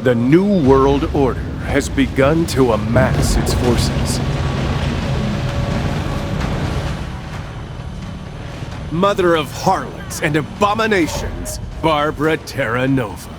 The New World Order has begun to amass its forces. Mother of harlots and abominations, Barbara Terra Nova.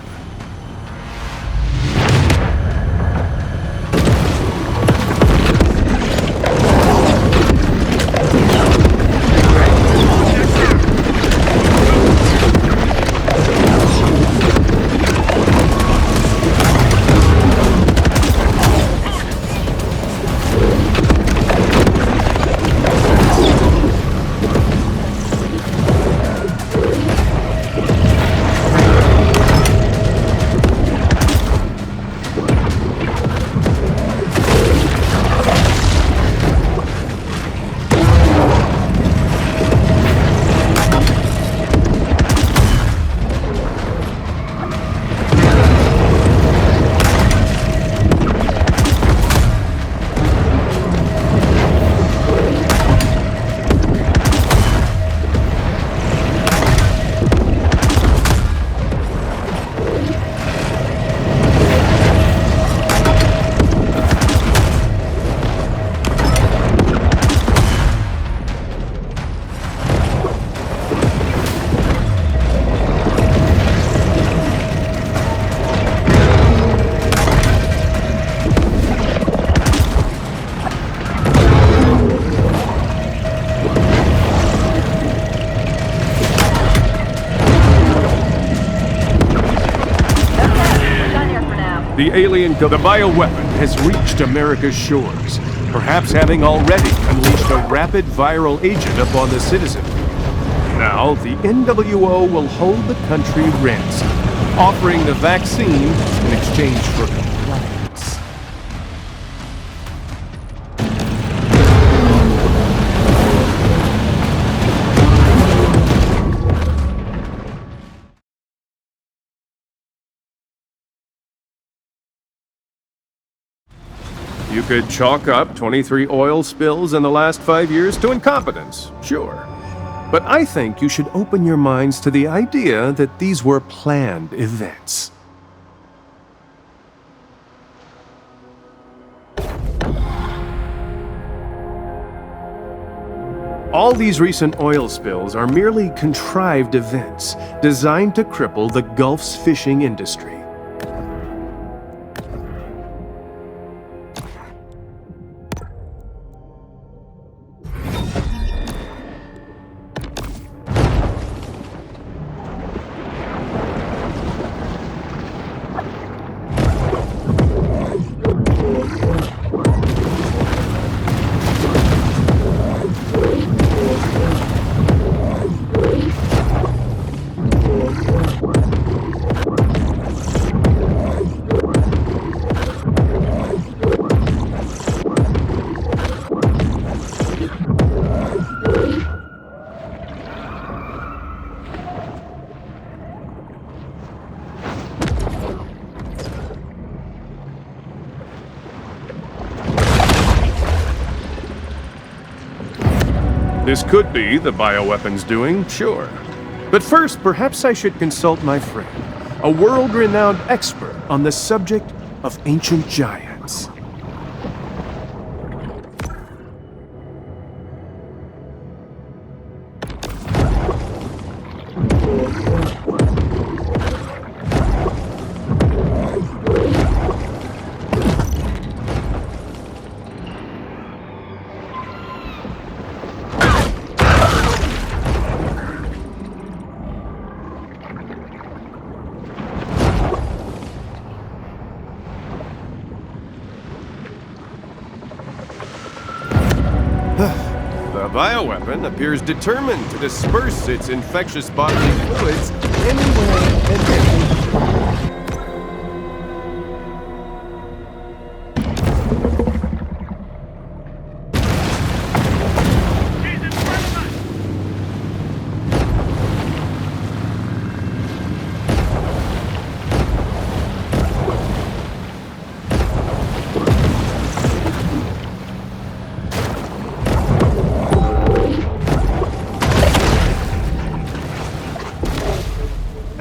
The bioweapon has reached America's shores, perhaps having already unleashed a rapid viral agent upon the citizenry. Now, the NWO will hold the country ransom, offering the vaccine in exchange for compliance. You could chalk up 23 oil spills in the last 5 years to incompetence, sure. But I think you should open your minds to the idea that these were planned events. All these recent oil spills are merely contrived events designed to cripple the Gulf's fishing industry. This could be the bioweapon's doing, sure. But first, perhaps I should consult my friend, a world-renowned expert on the subject of ancient giants. The bioweapon appears determined to disperse its infectious bodily fluids anywhere and everywhere.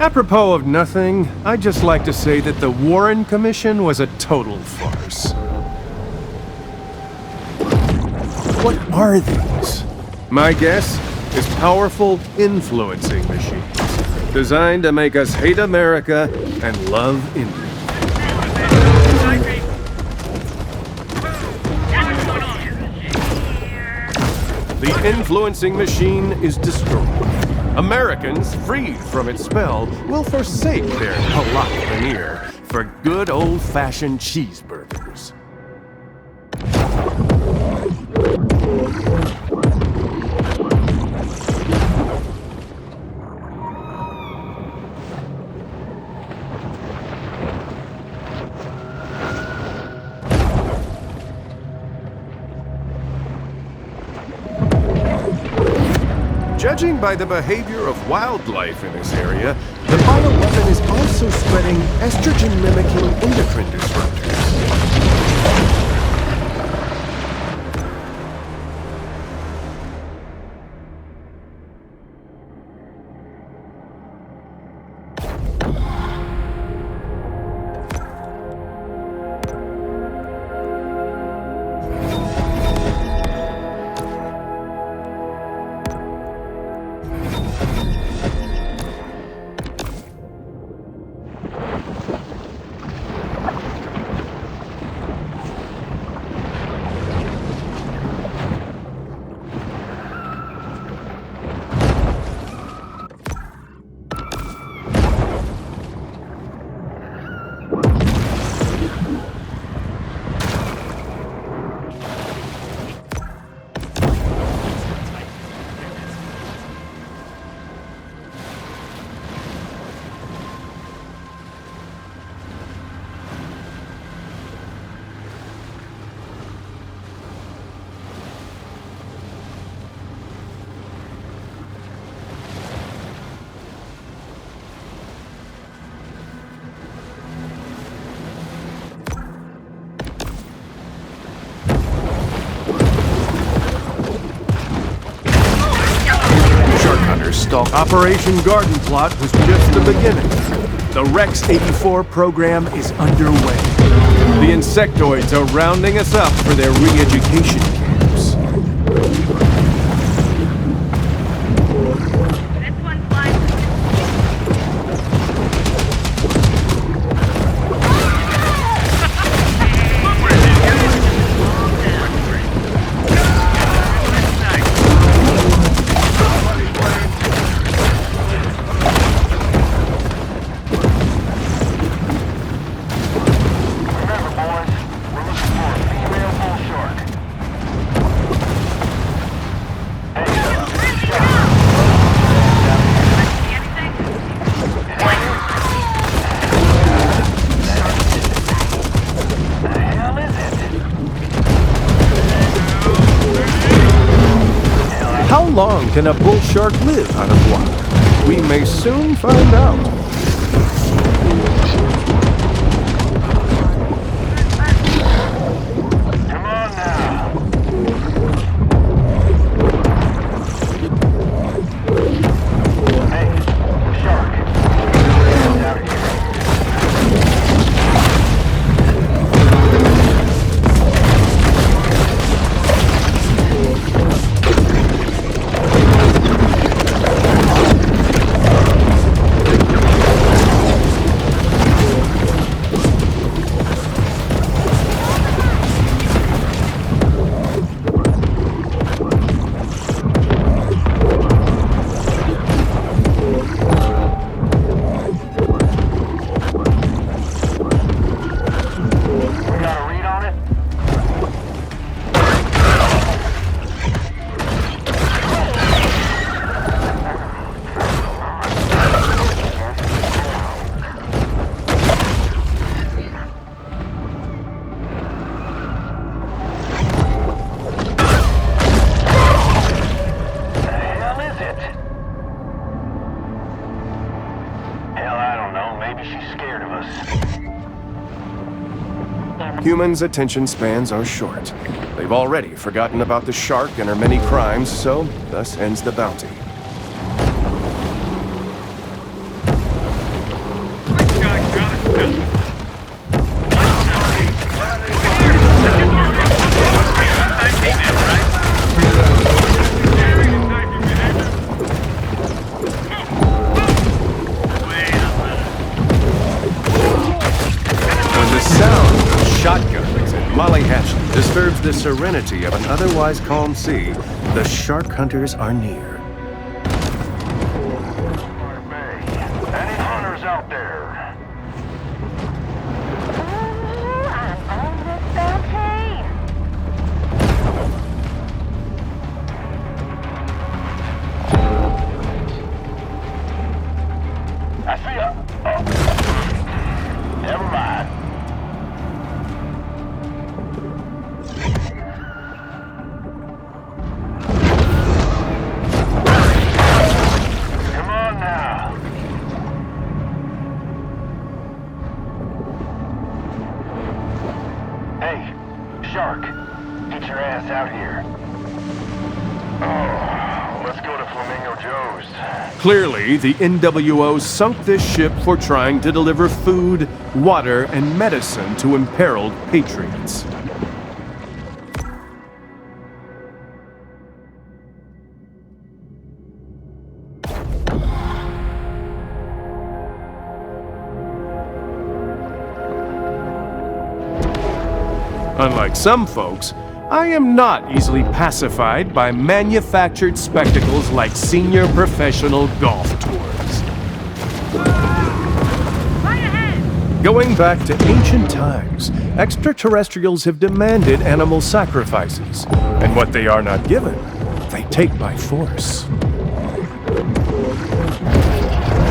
Apropos of nothing, I'd just like to say that the Warren Commission was a total farce. What are these? My guess is powerful influencing machines, designed to make us hate America and love India. The influencing machine is destroyed. Americans, freed from its spell, will forsake their halak paneer for good old-fashioned cheeseburgers. Judging by the behavior of wildlife in this area, the bioweapon is also spreading estrogen-mimicking endocrine disruptors. Operation Garden Plot was just the beginning. The Rex-84 program is underway. The insectoids are rounding us up for their re-education camps. How long can a bull shark live out of water? We may soon find out. Humans' attention spans are short. They've already forgotten about the shark and her many crimes, so thus ends the bounty. The sound of shotguns and Molly Hatchet disturbs the serenity of an otherwise calm sea. The shark hunters are near. Any hunters out there? I'm on this bounty. I see ya. Never mind. Come on now. Hey, Shark, get your ass out here. Oh, let's go to Flamingo Joe's. Clearly, the NWO sunk this ship for trying to deliver food, water, and medicine to imperiled patriots. Unlike some folks, I am not easily pacified by manufactured spectacles like senior professional golf tours. Right ahead. Going back to ancient times, extraterrestrials have demanded animal sacrifices, and what they are not given, they take by force.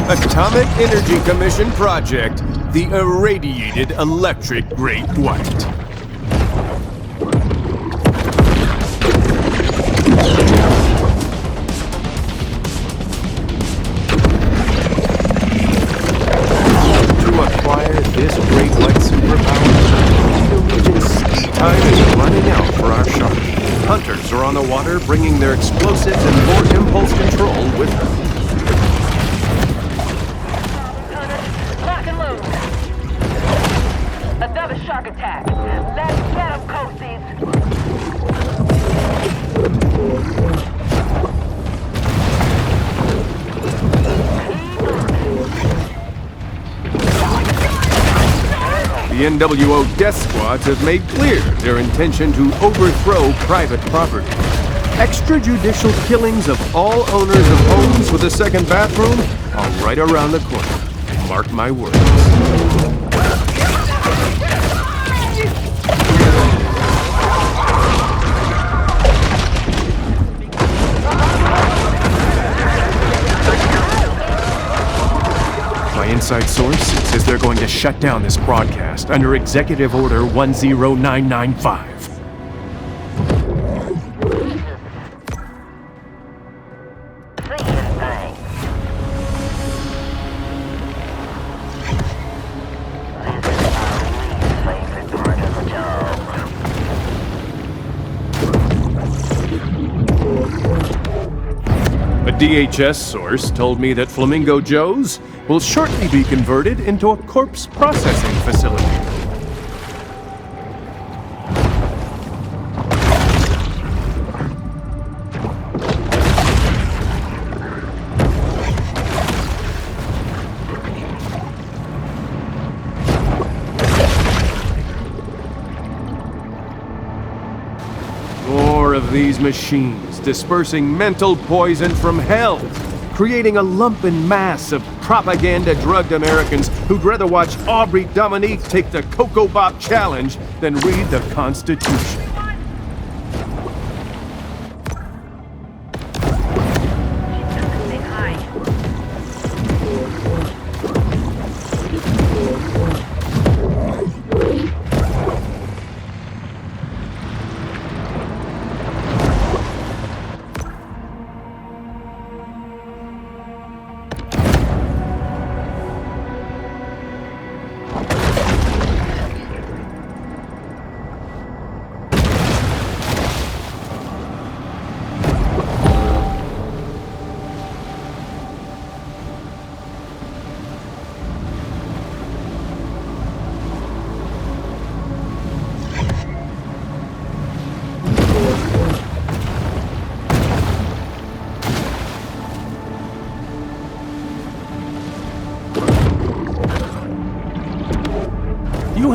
Atomic Energy Commission project, the Irradiated Electric Great White. This great white superpower, the region's ski time is running out for our shark. Hunters are on the water bringing their explosives and more impulse control with them. Lock and load. Another shark attack. Let's get them, Coasties. The NWO death squads have made clear their intention to overthrow private property. Extrajudicial killings of all owners of homes with a second bathroom are right around the corner. Mark my words. My inside source says they're going to shut down this broadcast under Executive Order 10995. A DHS source told me that Flamingo Joe's will shortly be converted into a corpse processing facility. More of these machines dispersing mental poison from hell, creating a lumpen mass of propaganda-drugged Americans who'd rather watch Aubrey Dominique take the Cocoa Bop Challenge than read the Constitution. Say hi.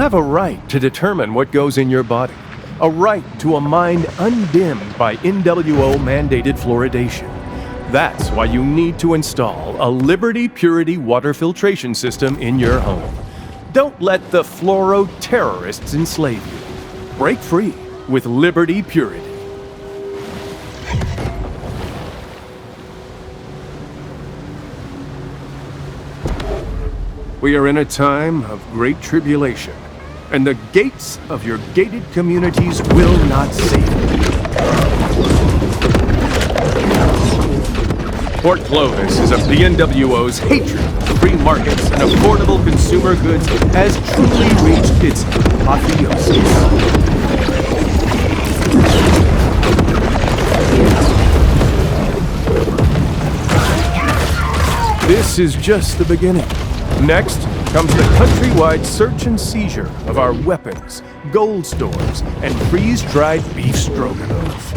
have a right to determine what goes in your body, a right to a mind undimmed by NWO-mandated fluoridation. That's why you need to install a Liberty Purity water filtration system in your home. Don't let the fluoro terrorists enslave you. Break free with Liberty Purity. We are in a time of great tribulation, and the gates of your gated communities will not save you. Port Clovis is of the NWO's hatred of free markets and affordable consumer goods has truly reached its apotheosis. This is just the beginning. Next comes the countrywide search and seizure of our weapons, gold stores, and freeze-dried beef stroganoff.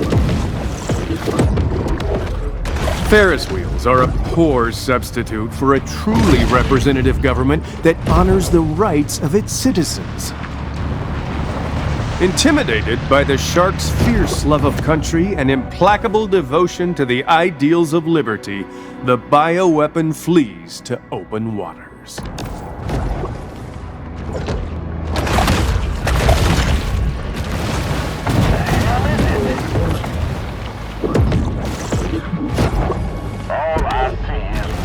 Ferris wheels are a poor substitute for a truly representative government that honors the rights of its citizens. Intimidated by the shark's fierce love of country and implacable devotion to the ideals of liberty, the bioweapon flees to open waters.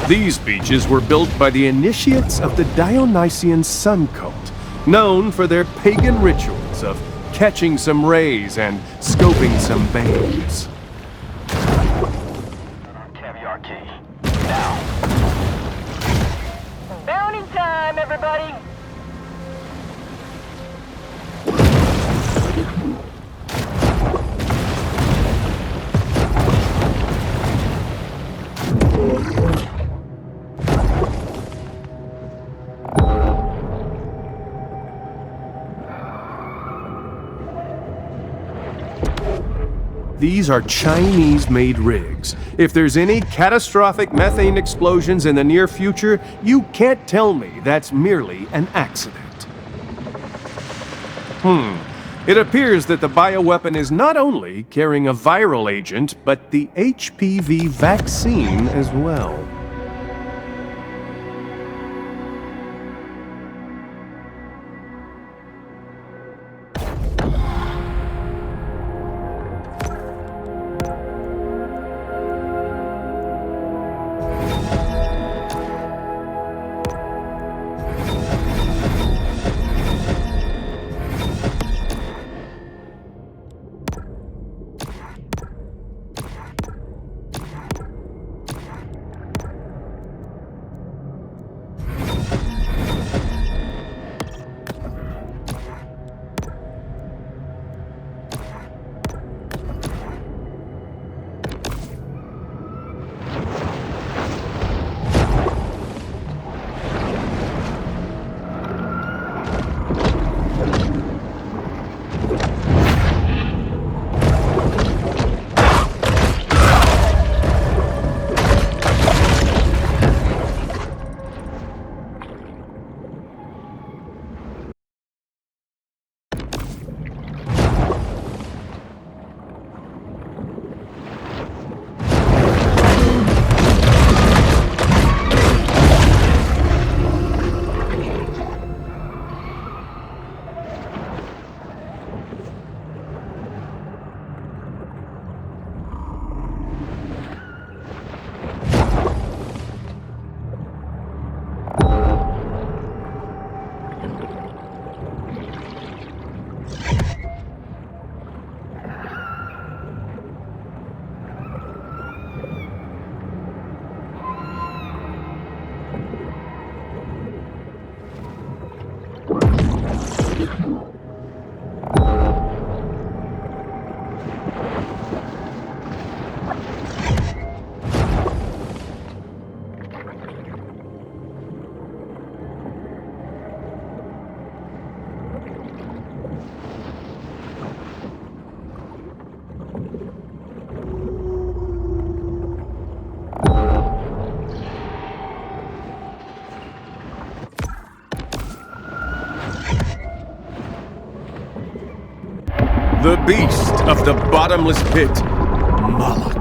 These beaches were built by the initiates of the Dionysian sun cult, known for their pagan rituals of catching some rays and scoping some babes. Caviar key. Now. Bounty time, everybody! These are Chinese-made rigs. If there's any catastrophic methane explosions in the near future, you can't tell me that's merely an accident. It appears that the bioweapon is not only carrying a viral agent, but the HPV vaccine as well. The beast of the bottomless pit, Moloch.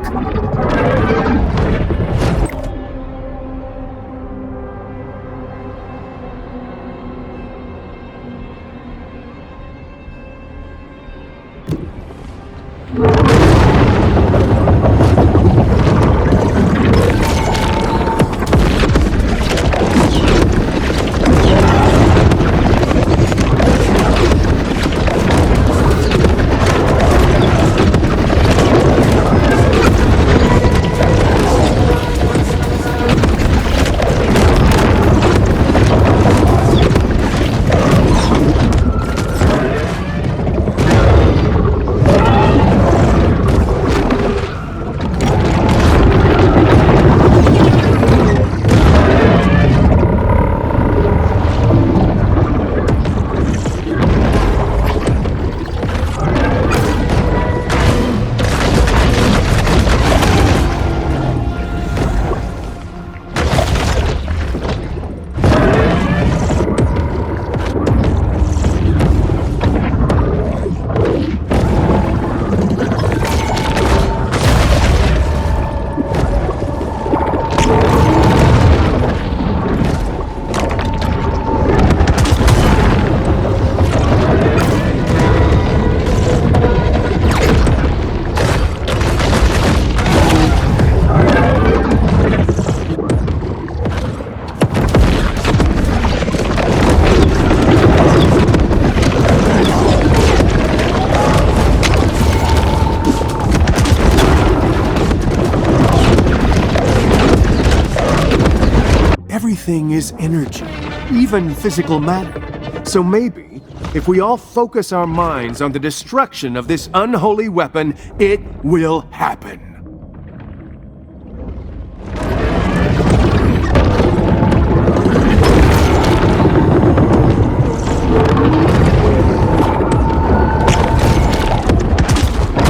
Everything is energy, even physical matter. So maybe, if we all focus our minds on the destruction of this unholy weapon, it will happen.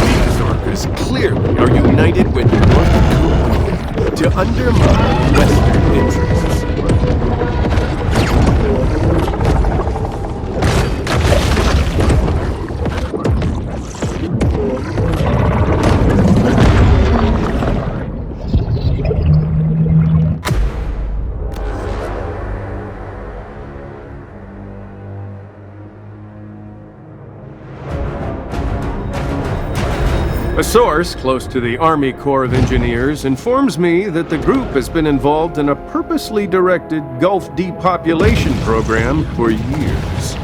These Orcas clearly are united with North Korea to undermine Western interests. A source close to the Army Corps of Engineers informs me that the group has been involved in a purposely directed Gulf depopulation program for years.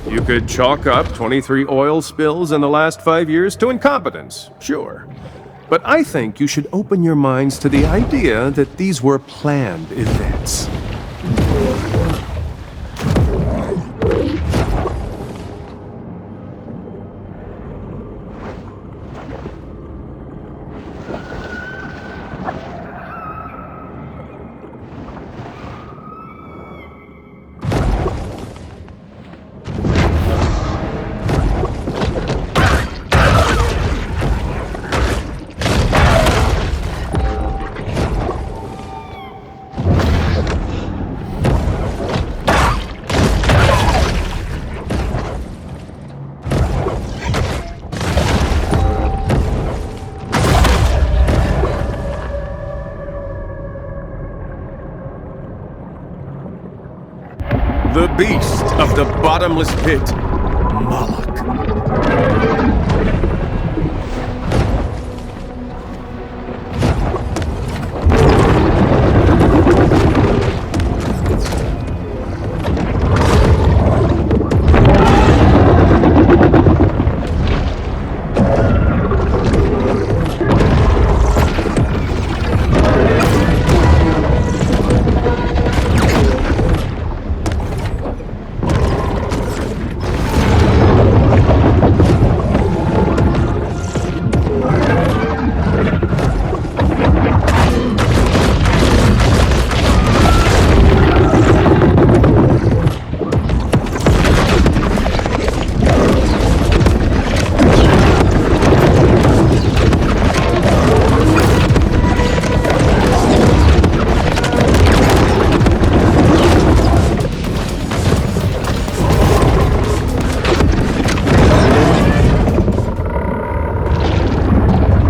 You could chalk up 23 oil spills in the last 5 years to incompetence, sure. But I think you should open your minds to the idea that these were planned events. beast of the bottomless pit, Moloch.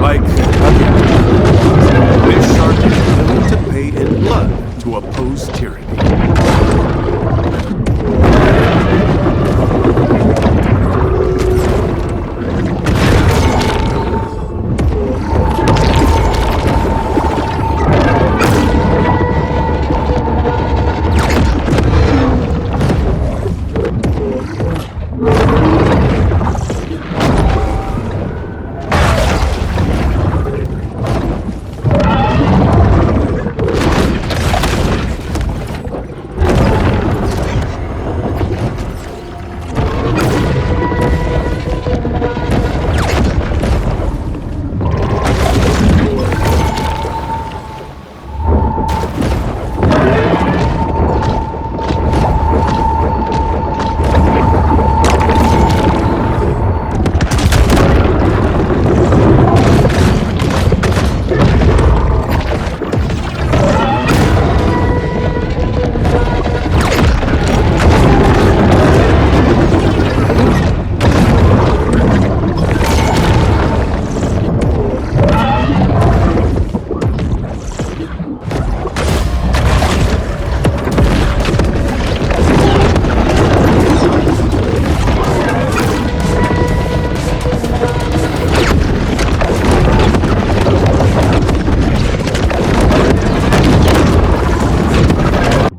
Like this shark is willing to pay in blood to oppose tyranny.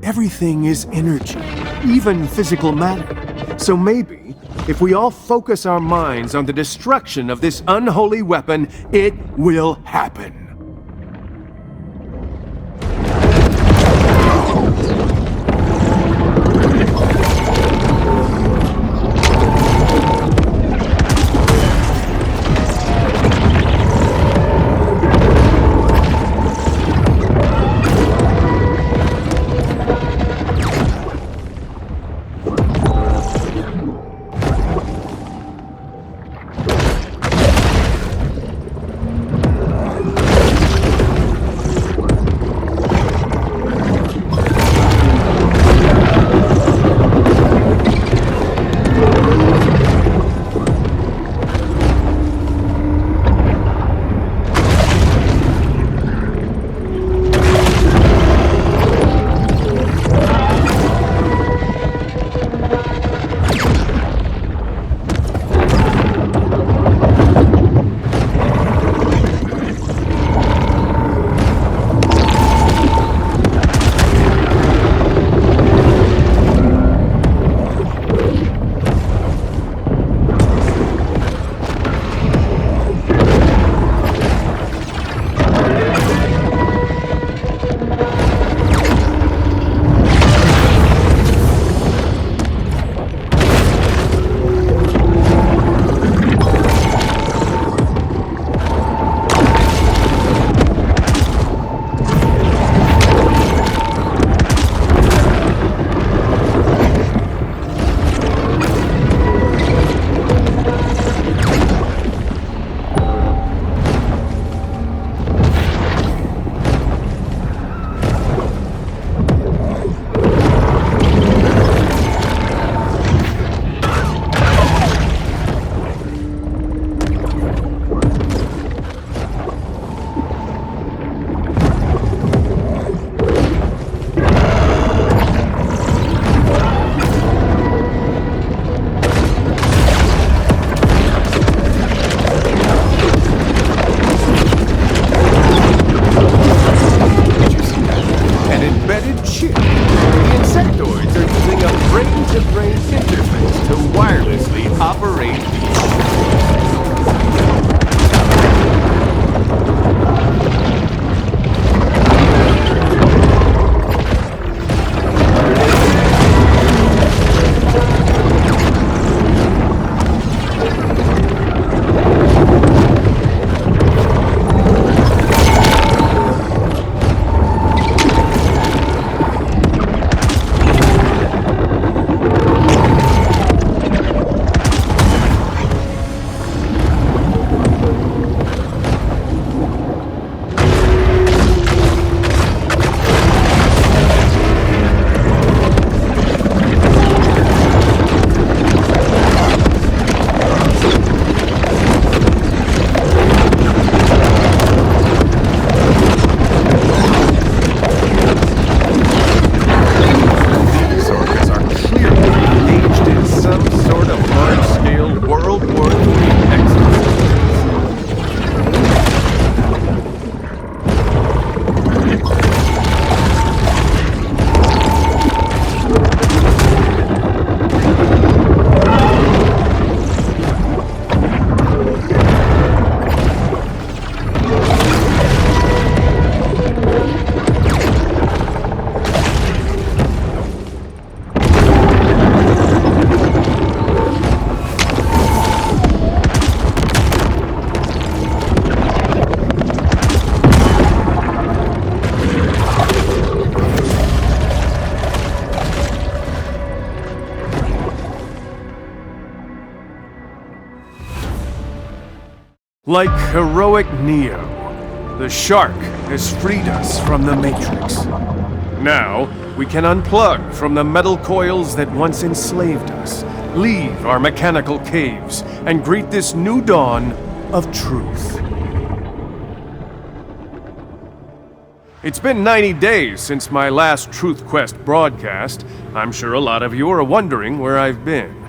Everything is energy, even physical matter. So maybe, if we all focus our minds on the destruction of this unholy weapon, it will happen. Like heroic Neo, the Shark has freed us from the Matrix. Now, we can unplug from the metal coils that once enslaved us, leave our mechanical caves, and greet this new dawn of truth. It's been 90 days since my last Truth Quest broadcast. I'm sure a lot of you are wondering where I've been.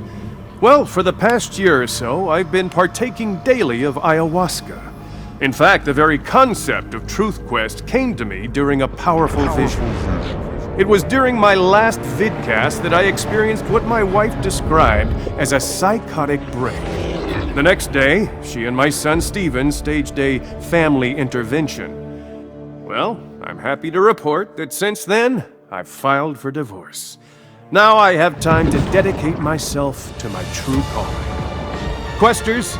Well, for the past year or so, I've been partaking daily of ayahuasca. In fact, the very concept of Truth Quest came to me during a powerful vision. It was during my last vidcast that I experienced what my wife described as a psychotic break. The next day, she and my son Steven staged a family intervention. Well, I'm happy to report that since then, I've filed for divorce. Now I have time to dedicate myself to my true calling. Questers,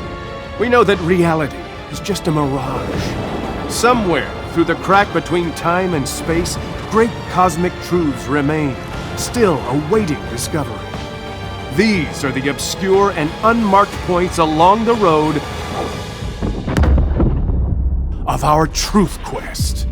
we know that reality is just a mirage. Somewhere through the crack between time and space, great cosmic truths remain, still awaiting discovery. These are the obscure and unmarked points along the road of our Truth Quest.